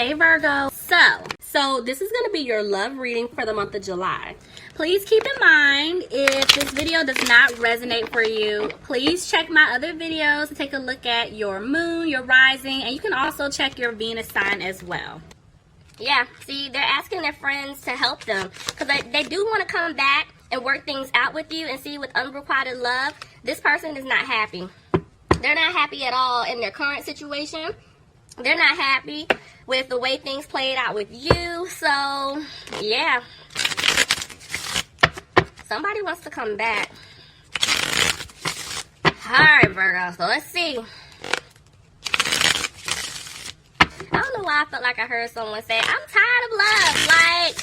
Hey Virgo. So this is going to be your love reading for the month of July. Please keep in mind, if this video does not resonate for you, please check my other videos to take a look at your moon, your rising, and you can also check your Venus sign as well. Yeah, see, they're asking their friends to help them because they do want to come back and work things out with you. And see, with unrequited love, this person is not happy. They're not happy at all in their current situation. They're not happy with the way things played out with you. So, yeah. Somebody wants to come back. Alright, Virgo. So, let's see. I don't know why I felt like I heard someone say, I'm tired of love. Like,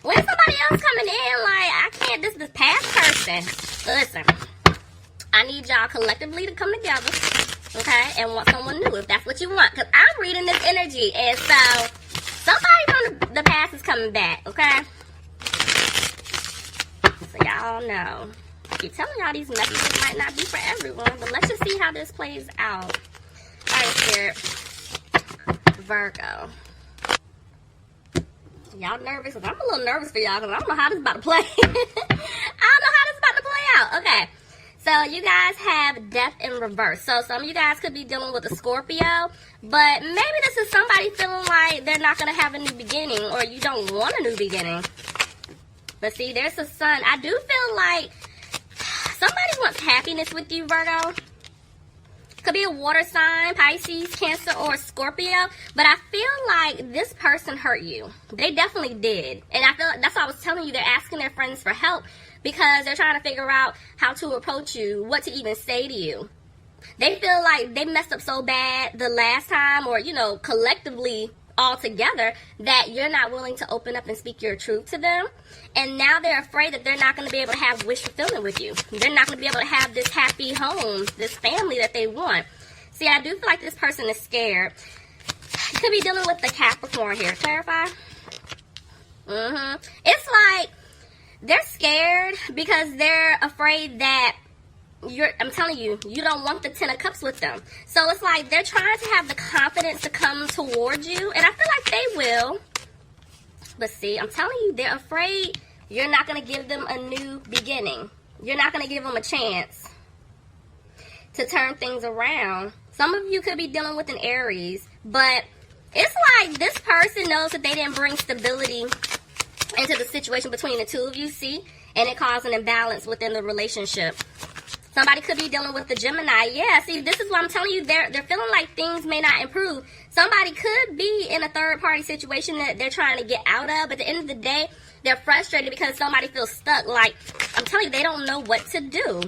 when somebody else coming in, like, I can't, this is the past person. Listen, I need y'all collectively to come together. Okay, and want someone new if that's what you want. Because I'm reading this energy. And so, somebody from the past is coming back. Okay? So, y'all know. I keep telling y'all these messages might not be for everyone. But let's just see how this plays out. Alright, Spirit. Virgo. Y'all nervous? Because I'm a little nervous for y'all. Because I don't know how this is about to play. I don't know how this is about to play out. Okay. So, you guys have death in reverse. So, some of you guys could be dealing with a Scorpio. But maybe this is somebody feeling like they're not going to have a new beginning. Or you don't want a new beginning. But see, there's the sun. I do feel like somebody wants happiness with you, Virgo. Could be a water sign, Pisces, Cancer, or Scorpio. But I feel like this person hurt you. They definitely did. And I feel like that's why I was telling you they're asking their friends for help. Because they're trying to figure out how to approach you, what to even say to you. They feel like they messed up so bad the last time, or, you know, collectively all together, that you're not willing to open up and speak your truth to them. And now they're afraid that they're not going to be able to have wish fulfillment with you. They're not going to be able to have this happy home, this family that they want. See, I do feel like this person is scared. You could be dealing with the Capricorn here. Clarify? It's like they're scared because they're afraid that I'm telling you, you don't want the 10 of cups with them. So it's like they're trying to have the confidence to come towards you. And I feel like they will. But see, I'm telling you, they're afraid you're not going to give them a new beginning. You're not going to give them a chance to turn things around. Some of you could be dealing with an Aries. But it's like this person knows that they didn't bring stability into the situation between the two of you, see? And it caused an imbalance within the relationship. Somebody could be dealing with the Gemini. Yeah, see, this is what I'm telling you. They're feeling like things may not improve. Somebody could be in a third-party situation that they're trying to get out of. But at the end of the day, they're frustrated because somebody feels stuck. Like, I'm telling you, they don't know what to do.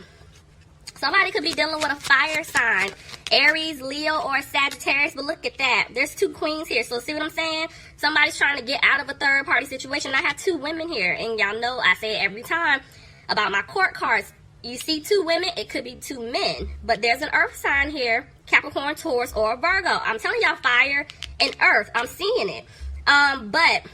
Somebody could be dealing with a fire sign. Aries, Leo, or Sagittarius. But look at that. There's two queens here. So see what I'm saying? Somebody's trying to get out of a third-party situation. I have two women here. And y'all know I say it every time about my court cards. You see two women, it could be two men. But there's an earth sign here. Capricorn, Taurus, or Virgo. I'm telling y'all, fire and earth. I'm seeing it. But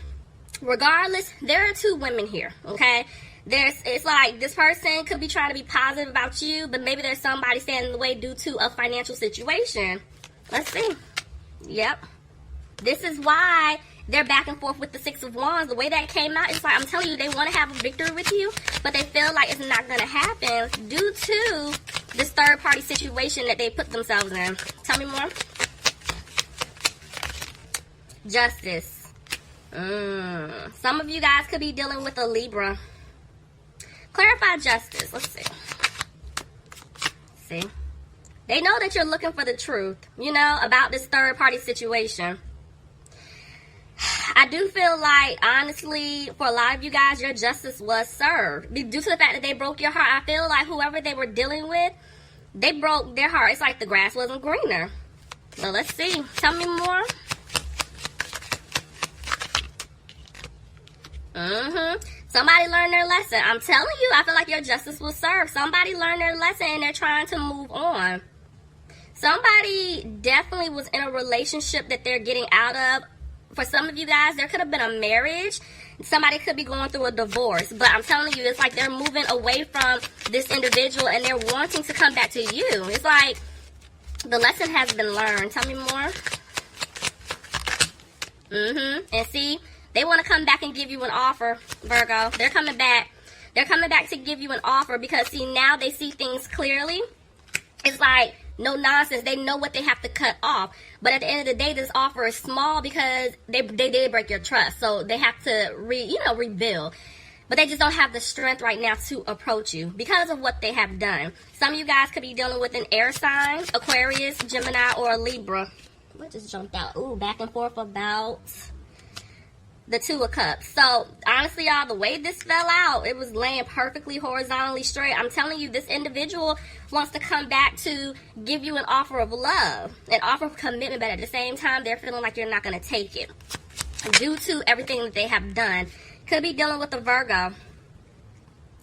regardless, there are two women here. Okay? It's like this person could be trying to be positive about you, but maybe there's somebody standing in the way due to a financial situation. Let's see. Yep. This is why they're back and forth with the Six of Wands. The way that came out, it's like, I'm telling you, they want to have a victory with you, but they feel like it's not going to happen due to this third-party situation that they put themselves in. Tell me more. Justice. Some of you guys could be dealing with a Libra. Clarify justice. Let's see. See? They know that you're looking for the truth, you know, about this third-party situation. I do feel like, honestly, for a lot of you guys, your justice was served. Due to the fact that they broke your heart, I feel like whoever they were dealing with, they broke their heart. It's like the grass wasn't greener. So let's see. Tell me more. Somebody learned their lesson. I'm telling you, I feel like your justice was served. Somebody learned their lesson and they're trying to move on. Somebody definitely was in a relationship that they're getting out of. For some of you guys, there could have been a marriage. Somebody could be going through a divorce. But I'm telling you, it's like they're moving away from this individual and they're wanting to come back to you. It's like the lesson has been learned. Tell me more. And see, they want to come back and give you an offer, Virgo. They're coming back. They're coming back to give you an offer because, see, now they see things clearly. It's like no nonsense. They know what they have to cut off. But at the end of the day, this offer is small because they did break your trust. So they have to rebuild. But they just don't have the strength right now to approach you because of what they have done. Some of you guys could be dealing with an air sign, Aquarius, Gemini, or a Libra. What just jumped out? Ooh, back and forth about the Two of Cups. So, honestly, y'all, the way this fell out, it was laying perfectly horizontally straight. I'm telling you, this individual wants to come back to give you an offer of love, an offer of commitment, but at the same time, they're feeling like you're not going to take it due to everything that they have done. Could be dealing with a Virgo.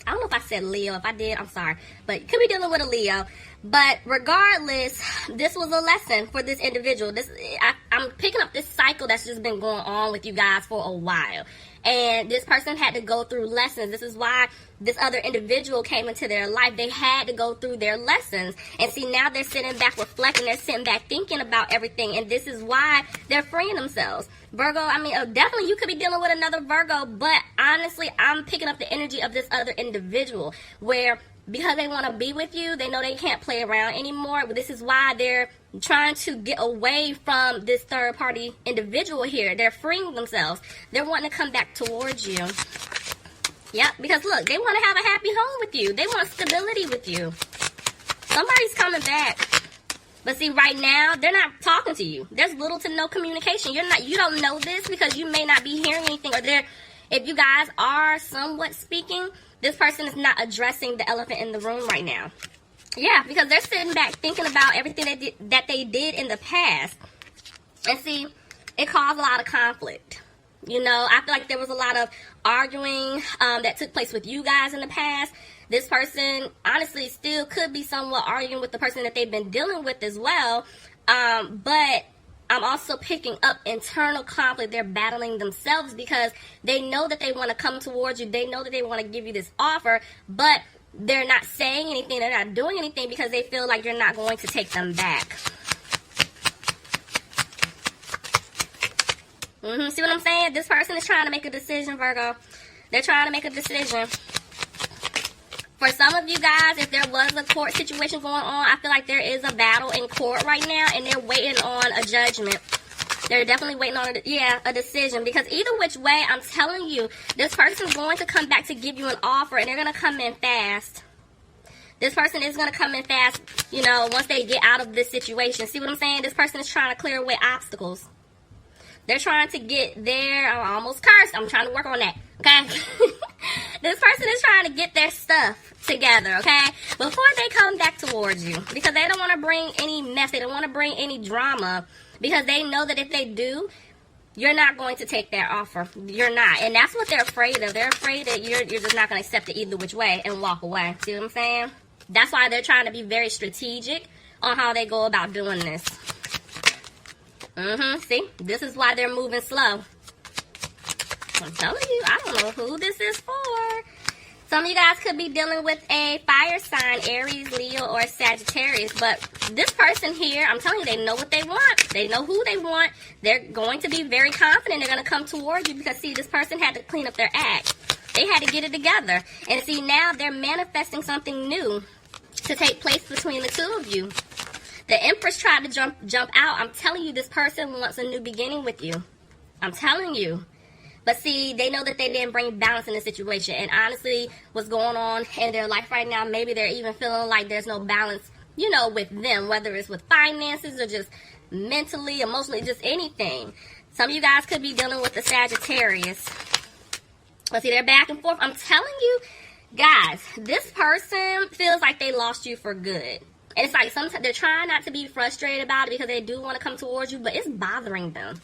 I don't know if I said Leo. If I did, I'm sorry. But could be dealing with a Leo. But regardless, this was a lesson for this individual. I'm picking up this cycle that's just been going on with you guys for a while. And this person had to go through lessons. This is why this other individual came into their life. They had to go through their lessons. And see, now they're sitting back reflecting. They're sitting back thinking about everything. And this is why they're freeing themselves. Virgo, I mean, definitely you could be dealing with another Virgo. But honestly, I'm picking up the energy of this other individual where, because they want to be with you, they know they can't play around anymore. This is why they're trying to get away from this third-party individual here. They're freeing themselves. They're wanting to come back towards you. Yep, because look, they want to have a happy home with you. They want stability with you. Somebody's coming back. But see, right now, they're not talking to you. There's little to no communication. You don't know this because you may not be hearing anything. Or if you guys are somewhat speaking, this person is not addressing the elephant in the room right now. Yeah, because they're sitting back thinking about everything that they did in the past. And see, it caused a lot of conflict. You know, I feel like there was a lot of arguing that took place with you guys in the past. This person, honestly, still could be somewhat arguing with the person that they've been dealing with as well. But I'm also picking up internal conflict. They're battling themselves because they know that they want to come towards you. They know that they want to give you this offer, but they're not saying anything. They're not doing anything because they feel like you're not going to take them back. See what I'm saying? This person is trying to make a decision, Virgo. They're trying to make a decision. For some of you guys, if there was a court situation going on, I feel like there is a battle in court right now, and they're waiting on a judgment. They're definitely waiting on, a decision. Because either which way, I'm telling you, this person's going to come back to give you an offer, and they're going to come in fast. This person is going to come in fast, once they get out of this situation. See what I'm saying? This person is trying to clear away obstacles. They're trying to get there. I almost cursed. I'm trying to work on that. Okay? This person is trying to get their stuff together, okay? Before they come back towards you. Because they don't want to bring any mess. They don't want to bring any drama. Because they know that if they do, you're not going to take their offer. You're not. And that's what they're afraid of. They're afraid that you're just not going to accept it either which way and walk away. See what I'm saying? That's why they're trying to be very strategic on how they go about doing this. See? This is why they're moving slow. I'm telling you, I don't know who this is for. Some of you guys could be dealing with a fire sign, Aries, Leo, or Sagittarius. But this person here, I'm telling you, they know what they want. They know who they want. They're going to be very confident. They're going to come towards you because, see, this person had to clean up their act. They had to get it together. And, see, now they're manifesting something new to take place between the two of you. The Empress tried to jump out. I'm telling you, this person wants a new beginning with you. I'm telling you. But see, they know that they didn't bring balance in the situation. And honestly, what's going on in their life right now, maybe they're even feeling like there's no balance, with them. Whether it's with finances or just mentally, emotionally, just anything. Some of you guys could be dealing with the Sagittarius. But see, they're back and forth. I'm telling you, guys, this person feels like they lost you for good. And it's like sometimes they're trying not to be frustrated about it because they do want to come towards you, but it's bothering them.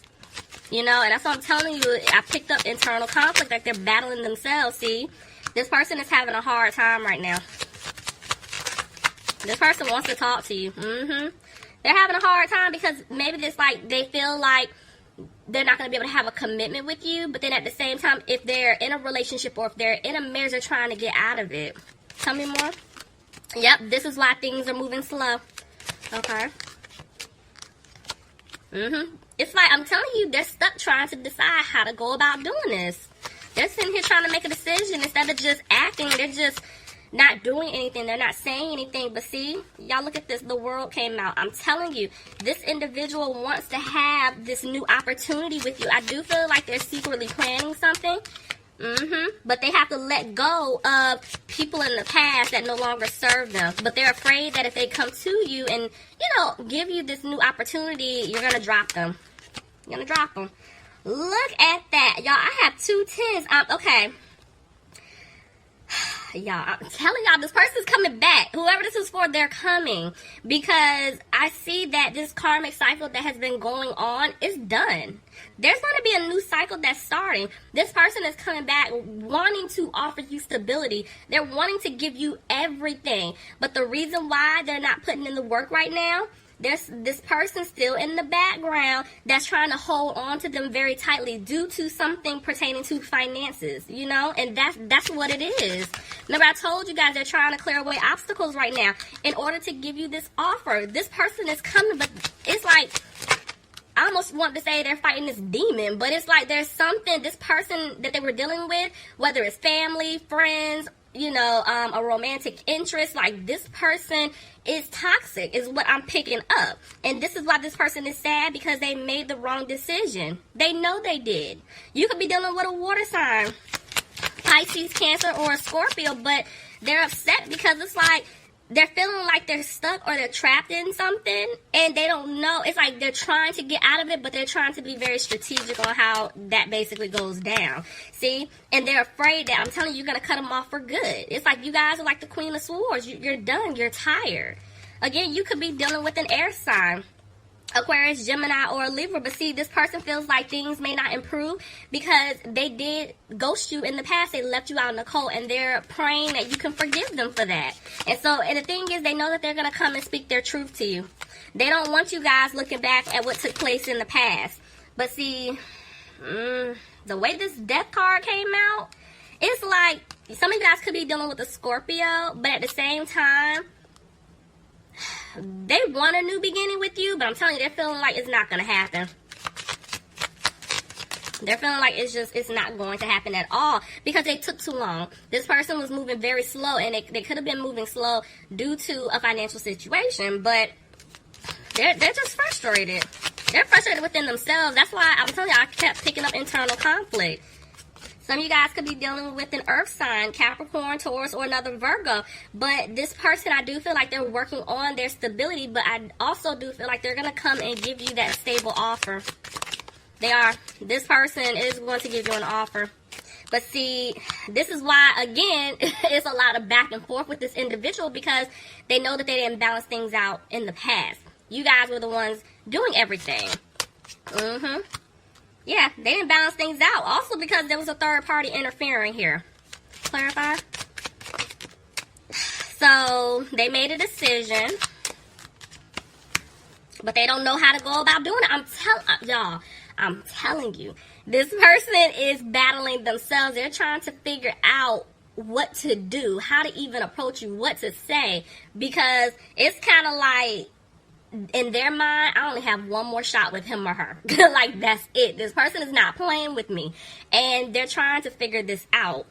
And that's what I'm telling you. I picked up internal conflict, like they're battling themselves. See, this person is having a hard time right now. This person wants to talk to you. They're having a hard time because maybe it's like they feel like they're not going to be able to have a commitment with you. But then at the same time, if they're in a relationship or if they're in a marriage, they're trying to get out of it. Tell me more. Yep, this is why things are moving slow. Okay. It's like, I'm telling you, they're stuck trying to decide how to go about doing this. They're sitting here trying to make a decision instead of just acting. They're just not doing anything. They're not saying anything. But see, y'all look at this. The world came out. I'm telling you, this individual wants to have this new opportunity with you. I do feel like they're secretly planning something. But they have to let go of people in the past that no longer serve them. But they're afraid that if they come to you and, you know, give you this new opportunity, you're going to drop them. You're going to drop them. Look at that. Y'all, I have 2 tens. Okay. Y'all, I'm telling y'all, this person's coming back. Whoever this is for, they're coming. Because I see that this karmic cycle that has been going on is done. There's going to be a new cycle that's starting. This person is coming back wanting to offer you stability. They're wanting to give you everything. But the reason why they're not putting in the work right now, there's this person still in the background that's trying to hold on to them very tightly due to something pertaining to finances, you know, and that's what it is. Remember, I told you guys they're trying to clear away obstacles right now in order to give you this offer. This person is coming, but it's like, I almost want to say they're fighting this demon, but it's like there's something, this person that they were dealing with, whether it's family, friends, you know, a romantic interest, like this person is toxic is what I'm picking up. And this is why this person is sad, because they made the wrong decision. They know they did. You could be dealing with a water sign, Pisces, Cancer, or a Scorpio, but they're upset because it's like they're feeling like they're stuck or they're trapped in something and they don't know. It's like they're trying to get out of it, but they're trying to be very strategic on how that basically goes down. See? And they're afraid that, I'm telling you, you're going to cut them off for good. It's like you guys are like the Queen of Swords. You're done. You're tired. Again, you could be dealing with an air sign, Aquarius, Gemini, or a Libra. But see, this person feels like things may not improve because they did ghost you in the past. They left you out in the cold, and they're praying that you can forgive them for that. And the thing is, they know that they're going to come and speak their truth to you. They don't want you guys looking back at what took place in the past. But see, the way this death card came out, it's like some of you guys could be dealing with a Scorpio, but at the same time, they want a new beginning with you, but I'm telling you, they're feeling like it's not going to happen. They're feeling like it's not going to happen at all because they took too long. This person was moving very slow, and they could have been moving slow due to a financial situation, but they're just frustrated. They're frustrated within themselves. That's why I'm telling you, I kept picking up internal conflict. Some of you guys could be dealing with an earth sign, Capricorn, Taurus, or another Virgo. But this person, I do feel like they're working on their stability, but I also do feel like they're going to come and give you that stable offer. They are. This person is going to give you an offer. But see, this is why, again, it's a lot of back and forth with this individual because they know that they didn't balance things out in the past. You guys were the ones doing everything. Yeah, they didn't balance things out. Also because there was a third party interfering here. Clarify? So, they made a decision. But they don't know how to go about doing it. I'm telling you. This person is battling themselves. They're trying to figure out what to do. How to even approach you. What to say. Because it's kind of like, in their mind, I only have one more shot with him or her. Like, that's it. This person is not playing with me. And they're trying to figure this out.